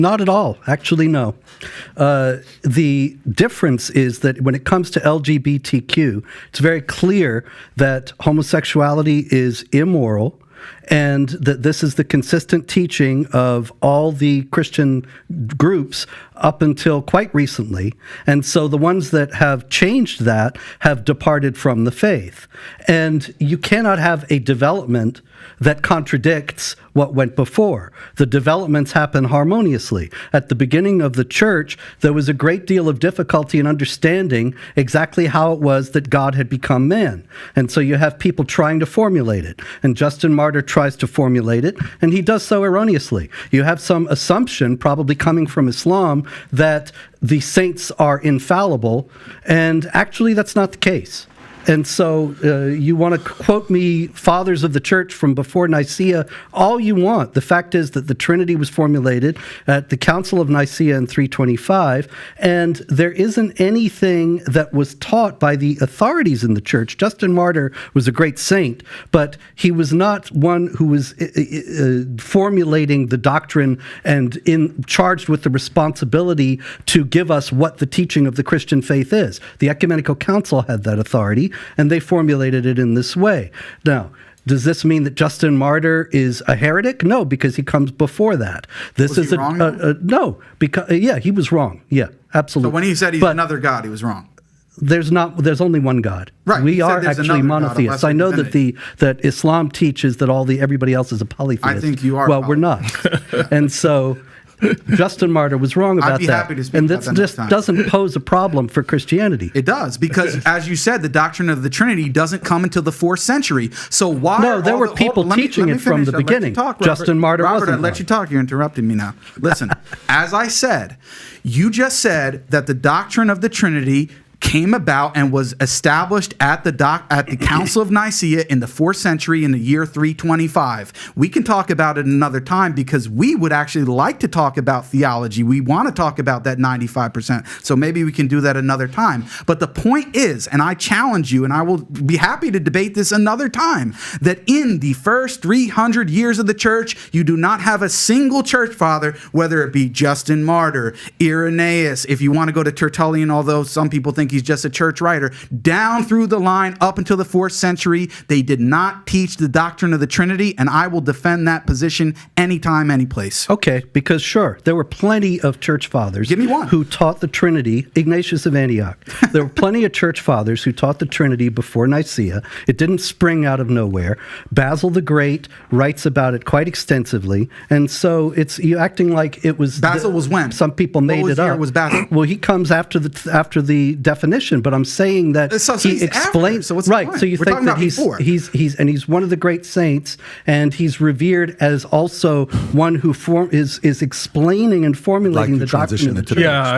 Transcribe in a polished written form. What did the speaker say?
Not at all. Actually, no. The difference is that when it comes to LGBTQ, it's very clear that homosexuality is immoral, and that this is the consistent teaching of all the Christian groups up until quite recently. And so the ones that have changed that have departed from the faith. And you cannot have a development that contradicts what went before. The developments happen harmoniously. At the beginning of the church, there was a great deal of difficulty in understanding exactly how it was that God had become man. And so you have people trying to formulate it. And Justin Martyr tries to formulate it, and he does so erroneously. You have some assumption, probably coming from Islam, that the saints are infallible, and actually that's not the case. And so you want to quote me fathers of the church from before Nicaea all you want. The fact is that the Trinity was formulated at the Council of Nicaea in 325, and there isn't anything that was taught by the authorities in the church. Justin Martyr was a great saint, but he was not one who was formulating the doctrine and charged with the responsibility to give us what the teaching of the Christian faith is. The Ecumenical Council had that authority, and they formulated it in this way. Now, does this mean that Justin Martyr is a heretic? No, because he comes before that. This was he wrong? No, because he was wrong. Yeah, absolutely. So when he said he's another God, he was wrong. There's only one God. Right. We are actually monotheists. I know that Islam teaches that everybody else is a polytheist. I think you are. Well, we're not. And so Justin Martyr was wrong about that. I'd be happy to speak and about this that just next time. doesn't pose a problem for Christianity. It does, because as you said, the doctrine of the Trinity doesn't come until the 4th century. So why? No, there were people teaching it from the beginning. Justin Martyr wasn't. Robert, I let you talk. You're interrupting me now. Listen, as I said, you just said that the doctrine of the Trinity came about and was established at the Council of Nicaea in the 4th century in the year 325. We can talk about it another time, because we would actually like to talk about theology. We want to talk about that 95%. So maybe we can do that another time. But the point is, and I challenge you, and I will be happy to debate this another time, that in the first 300 years of the church, you do not have a single church father, whether it be Justin Martyr, Irenaeus, if you want to go to Tertullian, although some people think he's just a church writer, down through the line up until the 4th century, they did not teach the doctrine of the Trinity, and I will defend that position anytime, any place. Okay, because sure, there were plenty of church fathers Give me one. who taught the Trinity. Ignatius of Antioch. There were plenty of church fathers who taught the Trinity before Nicaea. It didn't spring out of nowhere. Basil the Great writes about it quite extensively, and so you acting like it was. Basil was when? Some people made it up. What was Basil? Well, he comes after the definition, but I'm saying that he explains. So what's right. the point? So you think that he's one of the great saints, and he's revered as also one who is explaining and formulating the doctrine of the Trinity. Yeah.